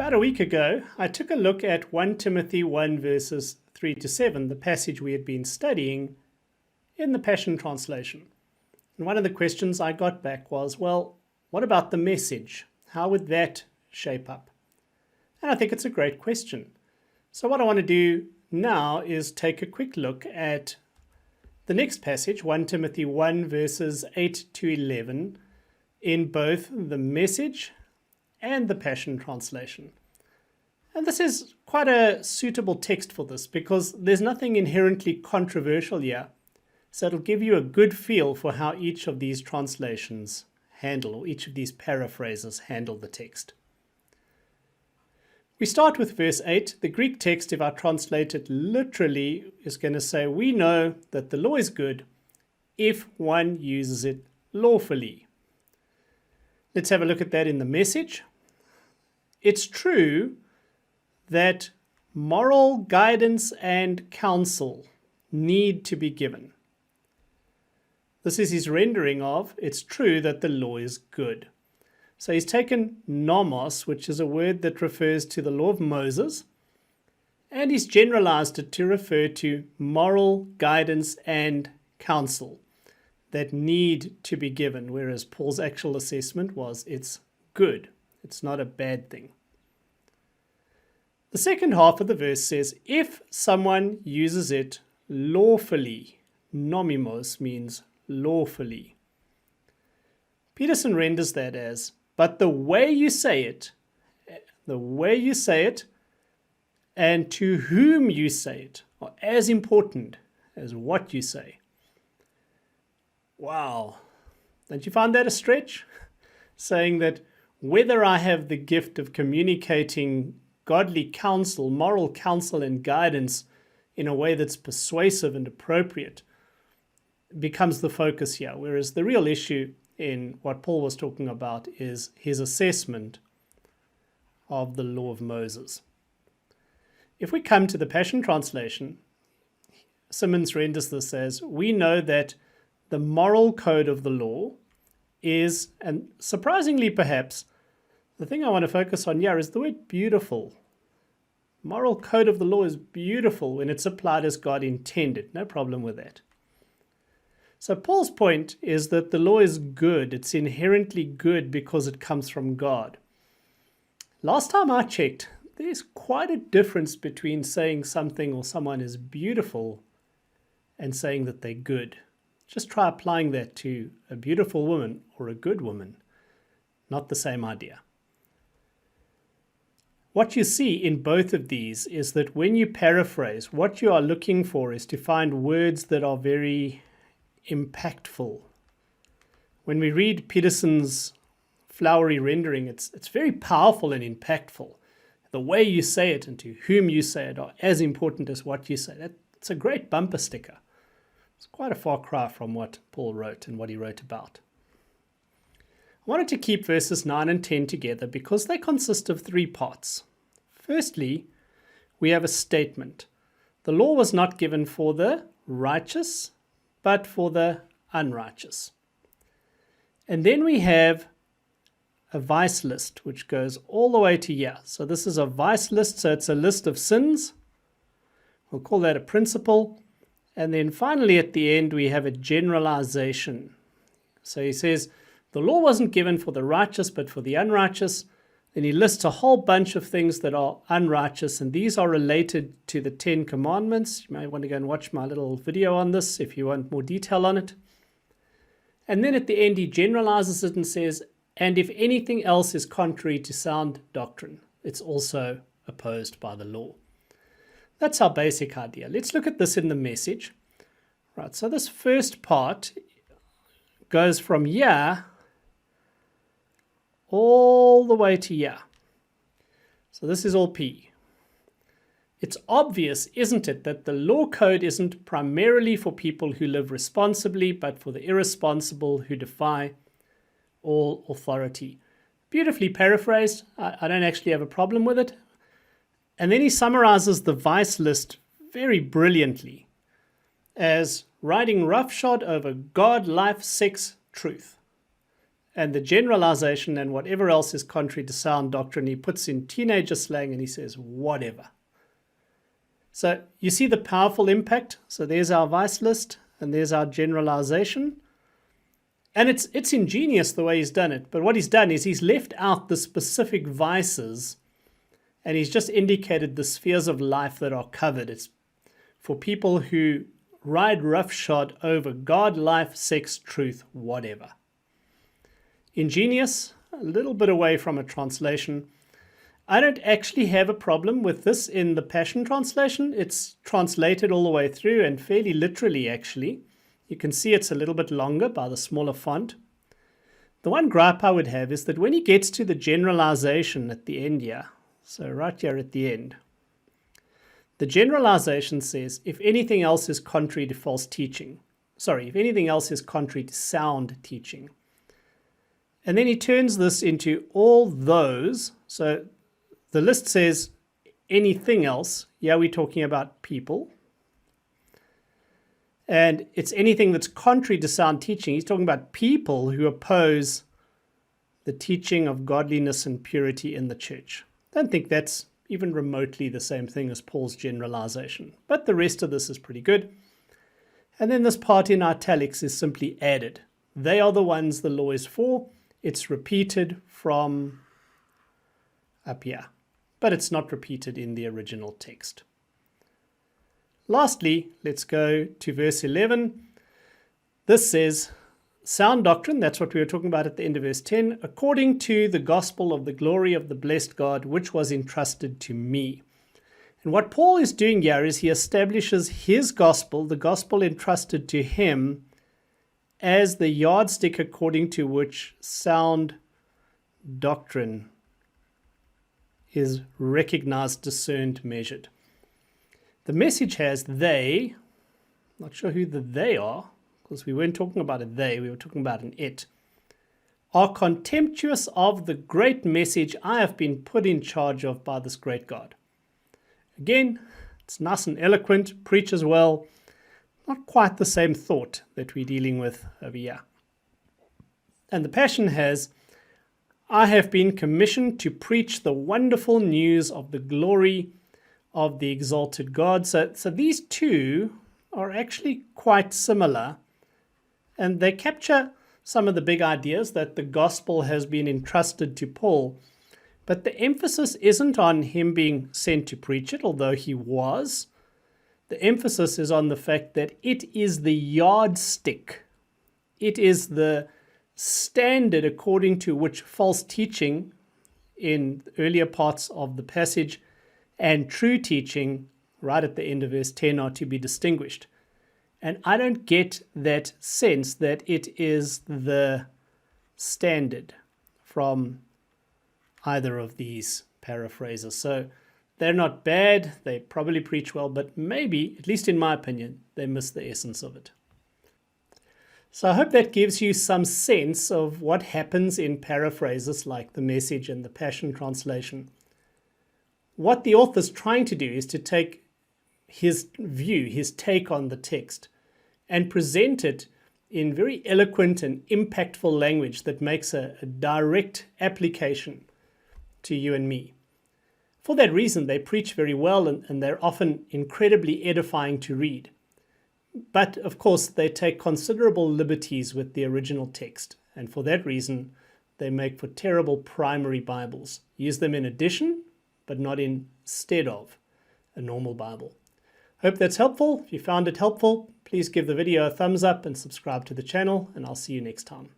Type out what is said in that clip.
About a week ago, I took a look at 1 Timothy 1 verses 3 to 7, the passage we had been studying in the Passion Translation. And one of the questions I got back was, well, what about the message? How would that shape up? And I think it's a great question. So what I want to do now is take a quick look at the next passage, 1 Timothy 1 verses 8 to 11, in both the message and the Passion Translation. And this is quite a suitable text for this because there's nothing inherently controversial here. So it'll give you a good feel for how each of these translations handle, or each of these paraphrases handle the text. We start with verse 8. The Greek text, if I translate it literally, is going to say, we know that the law is good if one uses it lawfully. Let's have a look at that in the message. It's true that moral guidance and counsel need to be given. This is his rendering of, it's true that the law is good. So he's taken nomos, which is a word that refers to the law of Moses, and he's generalized it to refer to moral guidance and counsel that need to be given, whereas Paul's actual assessment was it's good. It's not a bad thing. The second half of the verse says, if someone uses it lawfully, nomimos means lawfully. Peterson renders that as, but the way you say it, and to whom you say it, are as important as what you say. Wow. Don't you find that a stretch? Saying that whether I have the gift of communicating godly counsel, moral counsel and guidance in a way that's persuasive and appropriate becomes the focus here, whereas the real issue in what Paul was talking about is his assessment of the law of Moses. If we come to the Passion Translation, Simmons renders this as, we know that the moral code of the law is, and surprisingly perhaps, the thing I want to focus on here is the word beautiful. Moral code of the law is beautiful when it's applied as God intended. No problem with that. So Paul's point is that the law is good. It's inherently good because it comes from God. Last time I checked, there's quite a difference between saying something or someone is beautiful and saying that they're good. Just try applying that to a beautiful woman or a good woman. Not the same idea. What you see in both of these is that when you paraphrase, what you are looking for is to find words that are very impactful. When we read Peterson's flowery rendering, it's very powerful and impactful. The way you say it and to whom you say it are as important as what you say. That's a great bumper sticker. It's quite a far cry from what Paul wrote and what he wrote about. I wanted to keep verses 9 and 10 together because they consist of three parts. Firstly, we have a statement. The law was not given for the righteous, but for the unrighteous. And then we have a vice list, which goes all the way to here. So this is a vice list, so it's a list of sins. We'll call that a principle. And then finally at the end, we have a generalization. So he says, the law wasn't given for the righteous, but for the unrighteous. Then he lists a whole bunch of things that are unrighteous, and these are related to the 10 Commandments. You may want to go and watch my little video on this if you want more detail on it. And then at the end, he generalizes it and says, and if anything else is contrary to sound doctrine, it's also opposed by the law. That's our basic idea. Let's look at this in the message. Right, so this first part goes from here all the way to here. So this is all P. It's obvious, isn't it, that the law code isn't primarily for people who live responsibly, but for the irresponsible who defy all authority. Beautifully paraphrased. I don't actually have a problem with it. And then he summarizes the vice list very brilliantly as riding roughshod over God, life, sex, truth. and the generalization and whatever else is contrary to sound doctrine, he puts in teenager slang and he says, whatever. So you see the powerful impact. So there's our vice list and there's our generalization. And it's ingenious the way he's done it. But what he's done is he's left out the specific vices and he's just indicated the spheres of life that are covered. It's for people who ride roughshod over God, life, sex, truth, whatever. Ingenious, a little bit away from a translation. I don't actually have a problem with this in the Passion Translation. It's translated all the way through and fairly literally actually. You can see it's a little bit longer by the smaller font. The one gripe I would have is that when he gets to the generalization at the end here, so right here at the end, the generalization says, if anything else is contrary to false teaching, if anything else is contrary to sound teaching. And then he turns this into all those. So the list says anything else. Yeah, we're talking about people. And it's anything that's contrary to sound teaching. He's talking about people who oppose the teaching of godliness and purity in the church. Don't think that's even remotely the same thing as Paul's generalization. But the rest of this is pretty good. And then this part in italics is simply added. They are the ones the law is for. It's repeated from up here, but it's not repeated in the original text. Lastly, let's go to verse 11. This says, sound doctrine, that's what we were talking about at the end of verse 10, according to the gospel of the glory of the blessed God, which was entrusted to me. And what Paul is doing here is he establishes his gospel, the gospel entrusted to him, as the yardstick according to which sound doctrine is recognized, discerned, measured. The Message has they, not sure who the they are, because we weren't talking about a they, we were talking about an it, are contemptuous of the great message I have been put in charge of by this great God. Again, it's nice and eloquent, preaches well, not quite the same thought that we're dealing with over here. And the Passion has, I have been commissioned to preach the wonderful news of the glory of the exalted God. So these two are actually quite similar, and they capture some of the big ideas that the gospel has been entrusted to Paul. But the emphasis isn't on him being sent to preach it, although he was. The emphasis is on the fact that it is the yardstick. It is the standard according to which false teaching in earlier parts of the passage and true teaching right at the end of verse 10 are to be distinguished. And I don't get that sense that it is the standard from either of these paraphrases. So they're not bad, they probably preach well, but maybe, at least in my opinion, they miss the essence of it. So I hope that gives you some sense of what happens in paraphrases like the Message and the Passion Translation. What the author's trying to do is to take his view, his take on the text, and present it in very eloquent and impactful language that makes a direct application to you and me. For that reason, they preach very well and they're often incredibly edifying to read. But, of course, they take considerable liberties with the original text, and for that reason, they make for terrible primary Bibles. Use them in addition, but not instead of a normal Bible. Hope that's helpful. If you found it helpful, please give the video a thumbs up and subscribe to the channel, and I'll see you next time.